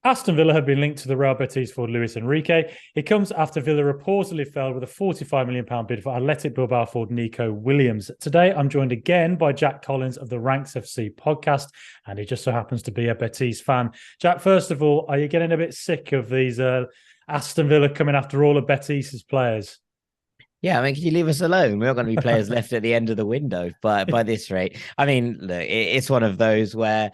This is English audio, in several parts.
Aston Villa have been linked to the Real Betis for Luiz Henrique. It comes after Villa reportedly fell with a £45 million bid for Athletic Bilbao forward Nico Williams. Today, I'm joined again by Jack Collins of the Ranks FC podcast, and he just so happens to be a Betis fan. Jack, first of all, are you getting a bit sick of these Aston Villa coming after all of Betis' players? Yeah, I mean, can you leave us alone? We're not going to be players left at the end of the window by this rate. I mean, look, it's one of those where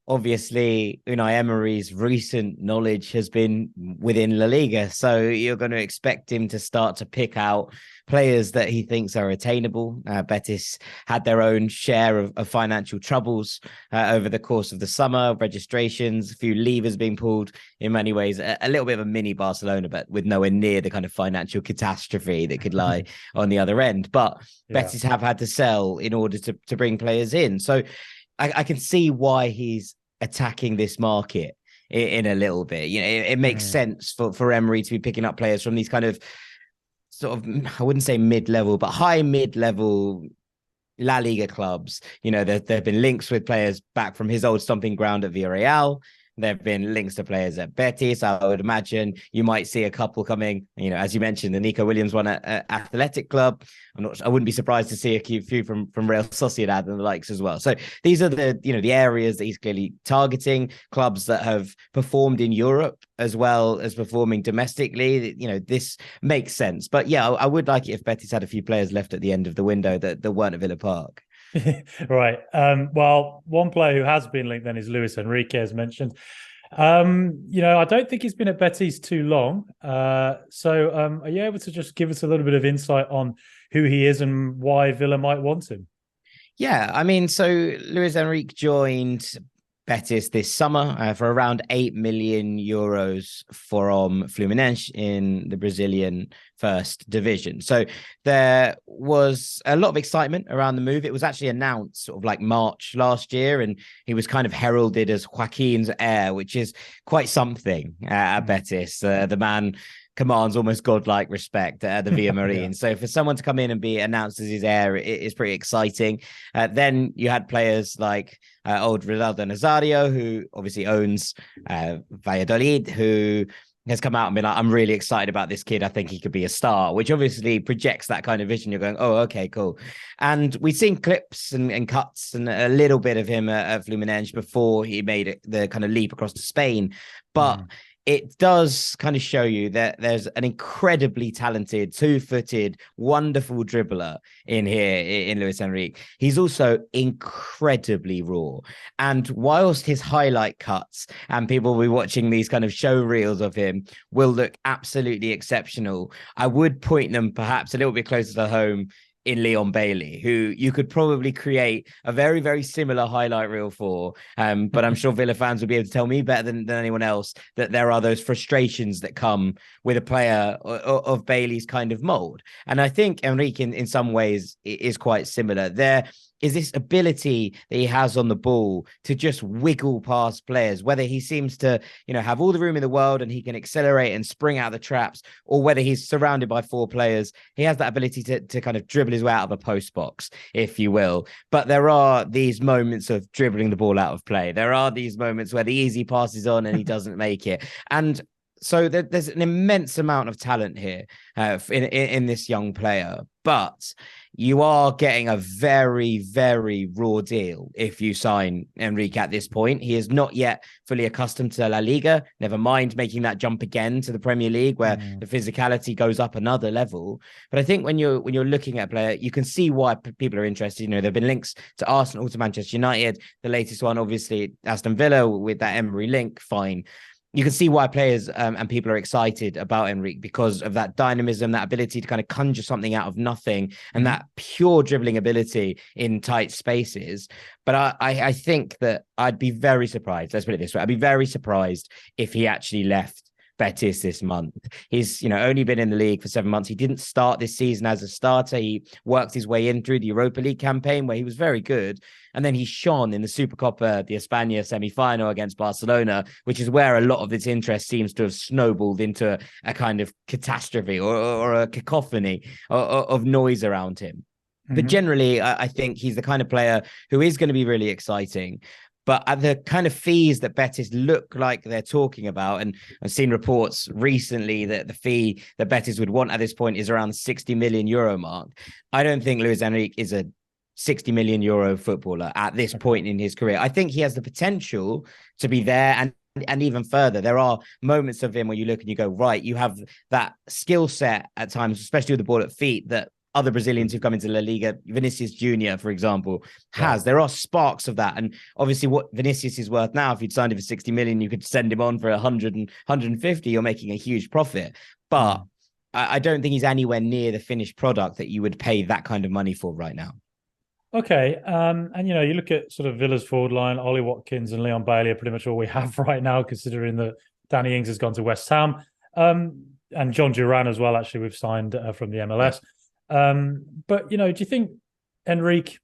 obviously Unai Emery's recent knowledge has been within La Liga. So you're going to expect him to start to pick out players that he thinks are attainable. Betis had their own share of financial troubles over the course of the summer, registrations, a few levers being pulled, in many ways, a little bit of a mini Barcelona, but with nowhere near the kind of financial catastrophe that could lie on the other end. But Betis have had to sell in order to bring players in. So I can see why he's attacking this market in a little bit. You know, it makes sense for Emery to be picking up players from these kind of sort of, I wouldn't say mid-level, but high mid-level La Liga clubs. You know, there have been links with players back from his old stomping ground at Villarreal. There have been links to players at Betis. I would imagine you might see a couple coming, you know, as you mentioned, the Nico Williams one at Athletic Club. I wouldn't be surprised to see a few from Real Sociedad and the likes as well. So these are the areas that he's clearly targeting, clubs that have performed in Europe as well as performing domestically. You know, this makes sense. But yeah, I would like it if Betis had a few players left at the end of the window that weren't at Villa Park. Right. Well, one player who has been linked then is Luiz Henrique, as mentioned. I don't think he's been at Betis too long. So are you able to just give us a little bit of insight on who he is and why Villa might want him? Yeah, I mean, so Luiz Henrique joined Betis this summer for around 8 million euros from Fluminense in the Brazilian first division. So there was a lot of excitement around the move. It was actually announced sort of like March last year, and he was kind of heralded as Joaquin's heir, which is quite something at Betis. The man commands almost godlike respect at the Villa Marine. Yeah. So for someone to come in and be announced as his heir, it is pretty exciting. Then you had players like old Ronaldo Nazario, who obviously owns Valladolid, who has come out and been like, I'm really excited about this kid. I think he could be a star, which obviously projects that kind of vision. You're going, oh, okay, cool. And we've seen clips and cuts and a little bit of him at Fluminense before he made the kind of leap across to Spain. But it does kind of show you that there's an incredibly talented, two-footed, wonderful dribbler in here in Luiz Henrique. He's also incredibly raw. And whilst his highlight cuts and people will be watching these kind of show reels of him will look absolutely exceptional, I would point them perhaps a little bit closer to home in Leon Bailey, who you could probably create a very, very similar highlight reel for. But I'm sure Villa fans would be able to tell me better than anyone else that there are those frustrations that come with a player of Bailey's kind of mold. And I think Henrique in some ways is quite similar. There is this ability that he has on the ball to just wiggle past players, whether he seems to, have all the room in the world and he can accelerate and spring out the traps, or whether he's surrounded by four players. He has that ability to kind of dribble his way out of a post box, if you will. But there are these moments of dribbling the ball out of play. There are these moments where the easy pass is on and he doesn't make it. And so there's an immense amount of talent here in this young player. But you are getting a very, very raw deal if you sign Henrique at this point. He is not yet fully accustomed to La Liga, never mind making that jump again to the Premier League where the physicality goes up another level. But I think when you're looking at a player, you can see why people are interested. There have been links to Arsenal, to Manchester United. The latest one, obviously, Aston Villa with that Emery link, fine. You can see why players and people are excited about Henrique because of that dynamism, that ability to kind of conjure something out of nothing, and that pure dribbling ability in tight spaces. But I think that I'd be very surprised. Let's put it this way. I'd be very surprised if he actually left Betis this month. He's, only been in the league for 7 months. He didn't start this season as a starter. He worked his way in through the Europa League campaign where he was very good. And then he shone in the Supercopa de España semi-final against Barcelona, which is where a lot of its interest seems to have snowballed into a kind of catastrophe or a cacophony of noise around him. But generally, I think he's the kind of player who is going to be really exciting. But at the kind of fees that Betis look like they're talking about, and I've seen reports recently that the fee that Betis would want at this point is around the 60 million euro mark. I don't think Luiz Henrique is a 60 million euro footballer at this point in his career. I think he has the potential to be there and even further. There are moments of him where you look and you go, right, you have that skill set at times, especially with the ball at feet, that other Brazilians who've come into La Liga, Vinicius Jr., for example, has. There are sparks of that. And obviously what Vinicius is worth now, if you'd signed him for 60 million, you could send him on for 100 and 150, you're making a huge profit. But I don't think he's anywhere near the finished product that you would pay that kind of money for right now. Okay. And, you know, you look at sort of Villa's forward line, Ollie Watkins and Leon Bailey are pretty much all we have right now, considering that Danny Ings has gone to West Ham. And John Duran as well, actually, we've signed from the MLS. But, you know, do you think Henrique,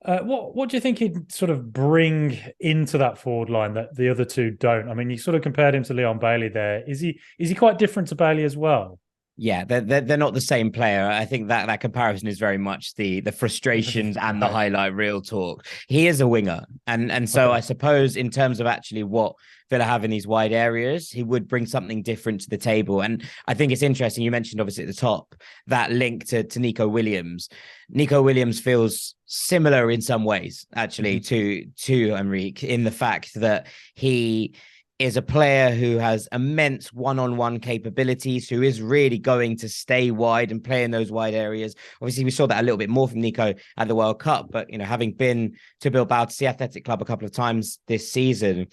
what do you think he'd sort of bring into that forward line that the other two don't? I mean, you sort of compared him to Leon Bailey there. Is he quite different to Bailey as well? Yeah, they're not the same player. I think that comparison is very much the frustrations and the highlight reel talk. He is a winger. And so I suppose in terms of actually what Villa have in these wide areas, he would bring something different to the table. And I think it's interesting. You mentioned obviously at the top that link to Nico Williams. Nico Williams feels similar in some ways, actually, to Henrique, in the fact that he is a player who has immense one-on-one capabilities, who is really going to stay wide and play in those wide areas. Obviously, we saw that a little bit more from Nico at the World Cup, but, you know, having been to Bilbao to see Athletic Club a couple of times this season,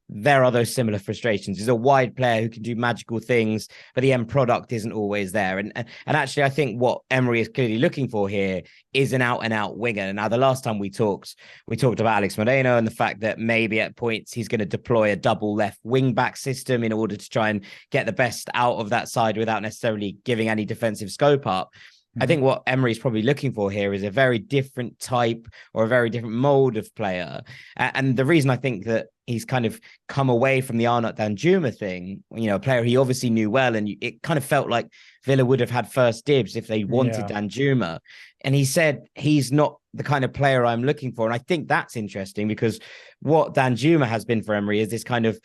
there are those similar frustrations. He's a wide player who can do magical things, but the end product isn't always there. And actually, I think what Emery is clearly looking for here is an out-and-out winger. Now, the last time we talked about Alex Moreno and the fact that maybe at points he's going to deploy a double left wing-back system in order to try and get the best out of that side without necessarily giving any defensive scope up. I think what Emery is probably looking for here is a very different type or a very different mold of player. And the reason I think that he's kind of come away from the Arnaut Danjuma thing, you know, a player he obviously knew well, and it kind of felt like Villa would have had first dibs if they wanted Danjuma. And he said, he's not the kind of player I'm looking for. And I think that's interesting because what Danjuma has been for Emery is this kind of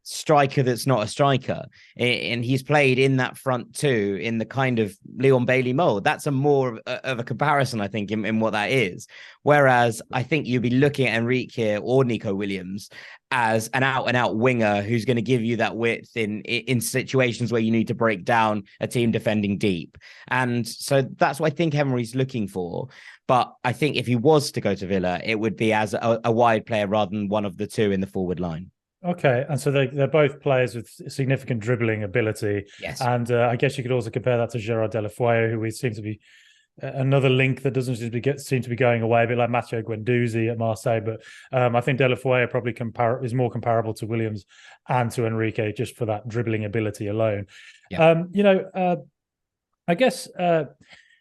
striker that's not a striker, and he's played in that front two in the kind of Leon Bailey mold. That's a more of a comparison, I think, in what that is. Whereas I think you'd be looking at Henrique here or Nico Williams as an out-and-out winger who's going to give you that width in situations where you need to break down a team defending deep. And so that's what I think Emery's looking for. But I think if he was to go to Villa, it would be as a wide player rather than one of the two in the forward line. Okay, and so they're both players with significant dribbling ability. Yes. And I guess you could also compare that to Gerard Deulofeu, who seems to be another link that doesn't seem to be going away, a bit like Matteo Guendouzi at Marseille. But I think Deulofeu probably is more comparable to Williams and to Henrique just for that dribbling ability alone. Yeah. I guess...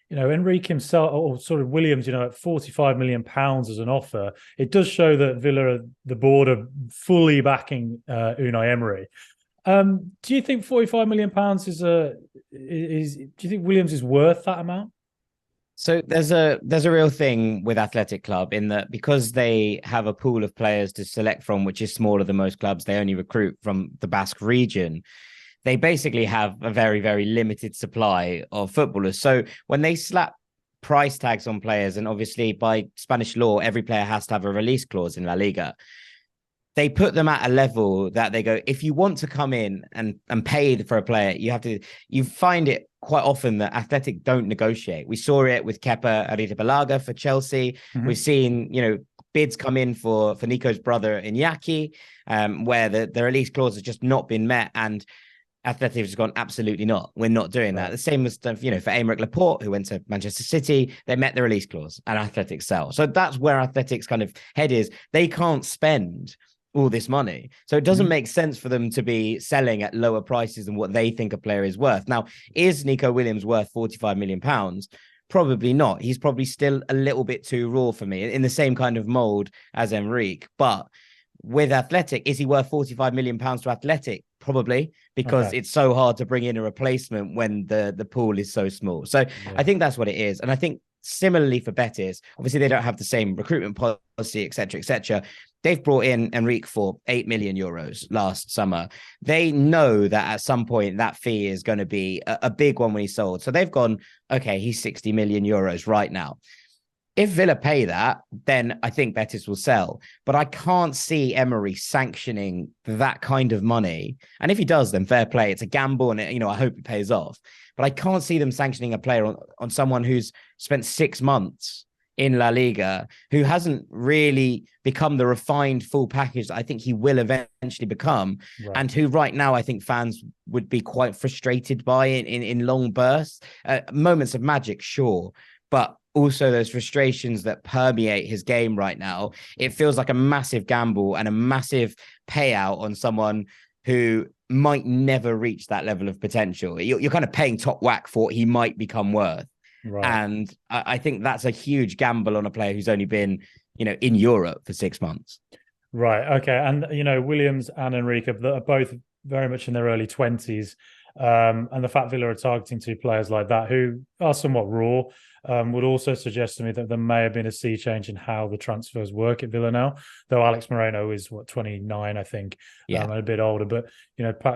you know, Henrique himself, or sort of Williams, you know, at £45 million as an offer, it does show that Villa, the board, are fully backing Unai Emery. Do you think £45 million do you think Williams is worth that amount? So there's a real thing with Athletic Club in that because they have a pool of players to select from, which is smaller than most clubs, they only recruit from the Basque region. They basically have a very, very limited supply of footballers. So when they slap price tags on players, and obviously by Spanish law, every player has to have a release clause in La Liga, they put them at a level that they go, if you want to come in and pay for a player, you find it quite often that Athletic don't negotiate. We saw it with Kepa Arrizabalaga for Chelsea. Mm-hmm. We've seen, you know, bids come in for Nico's brother Iñaki, where the release clause has just not been met. And Athletic has gone, absolutely not. We're not doing that. The same was, you know, for Aymeric Laporte, who went to Manchester City. They met the release clause and Athletic sell. So that's where Athletic's kind of head is. They can't spend all this money. So it doesn't make sense for them to be selling at lower prices than what they think a player is worth. Now, is Nico Williams worth £45 million? Probably not. He's probably still a little bit too raw for me, in the same kind of mold as Henrique. But with Athletic, is he worth £45 million to Athletic? Probably, because it's so hard to bring in a replacement when the pool is so small. So I think that's what it is. And I think similarly for Betis, obviously they don't have the same recruitment policy, etc., etc. they've brought in Henrique for 8 million euros last summer. They know that at some point that fee is going to be a big one when he's sold. So they've gone, okay, he's 60 million euros right now. If Villa pay that, then I think Betis will sell. But I can't see Emery sanctioning that kind of money. And if he does, then fair play. It's a gamble, and I hope it pays off. But I can't see them sanctioning a player on someone who's spent 6 months in La Liga, who hasn't really become the refined full package that I think he will eventually become, and who right now I think fans would be quite frustrated by in long bursts. Moments of magic, sure, but also those frustrations that permeate his game right now. It feels like a massive gamble and a massive payout on someone who might never reach that level of potential. You're kind of paying top whack for what he might become worth. Right. And I think that's a huge gamble on a player who's only been, in Europe for 6 months. Right. Okay. And, Williams and Henrique are both very much in their early 20s. And the fact Villa are targeting two players like that who are somewhat raw would also suggest to me that there may have been a sea change in how the transfers work at Villa now. Though Alex Moreno is 29, I think, and a bit older. But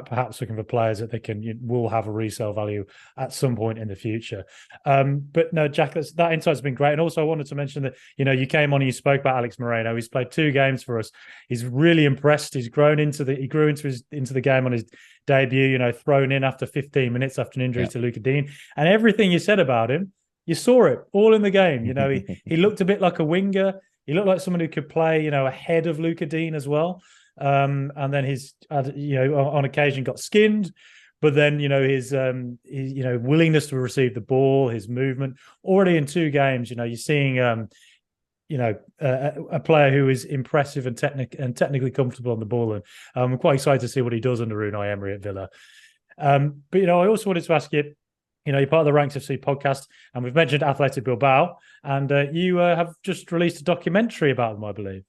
perhaps looking for players that they will have a resale value at some point in the future. But no, Jack, that insight's been great. And also, I wanted to mention that you came on and you spoke about Alex Moreno. He's played 2 games for us. He's really impressed. He grew into the game on his debut. Thrown in after 15 minutes after an injury to Luca Dean, and everything you said about him. You saw it all in the game. He looked a bit like a winger. He looked like someone who could play, ahead of Luca Dean as well. And then his, on occasion got skinned. But then, his willingness to receive the ball, his movement. Already in 2 games, you're seeing, a player who is impressive and technically comfortable on the ball. And I'm quite excited to see what he does under Unai Emery at Villa. But, I also wanted to ask you, you're part of the Ranks FC podcast, and we've mentioned Athletic Bilbao, and you have just released a documentary about them, I believe.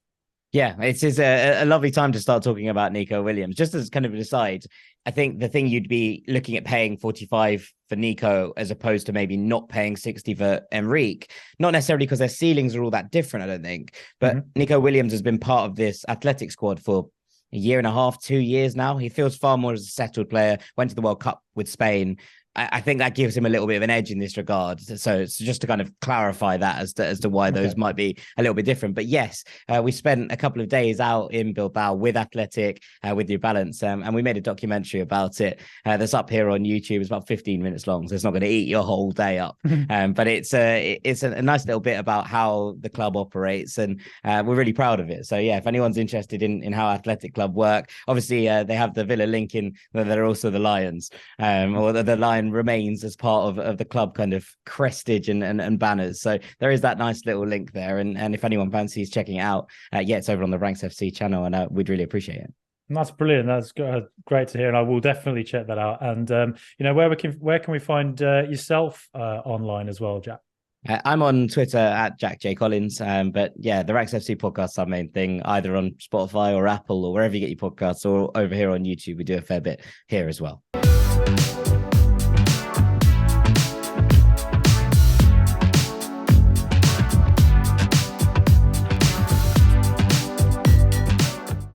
Yeah, it is a lovely time to start talking about Nico Williams. Just as kind of an aside, I think the thing you'd be looking at paying 45 for Nico as opposed to maybe not paying 60 for Henrique, not necessarily because their ceilings are all that different, I don't think, but Nico Williams has been part of this Athletic squad for a year and a half, 2 years now. He feels far more as a settled player, went to the World Cup with Spain. I think that gives him a little bit of an edge in this regard. So it's just to kind of clarify that as to why those might be a little bit different. But yes, we spent a couple of days out in Bilbao with Athletic, with New Balance, and we made a documentary about it that's up here on YouTube. It's about 15 minutes long, so it's not going to eat your whole day up. But it's a nice little bit about how the club operates, and we're really proud of it. So yeah, if anyone's interested in how Athletic Club work, obviously they have the Villa link in, but they're also the Lions, or the Lion remains as part of the club kind of crestage and banners. So there is that nice little link there. And if anyone fancies checking it out, it's over on the Ranks FC channel, and we'd really appreciate it. That's brilliant. That's great to hear, and I will definitely check that out. And where can we find yourself online as well, Jack? I'm on Twitter at Jack J Collins. But yeah, the Ranks FC podcast is our main thing, either on Spotify or Apple or wherever you get your podcasts, or over here on YouTube. We do a fair bit here as well.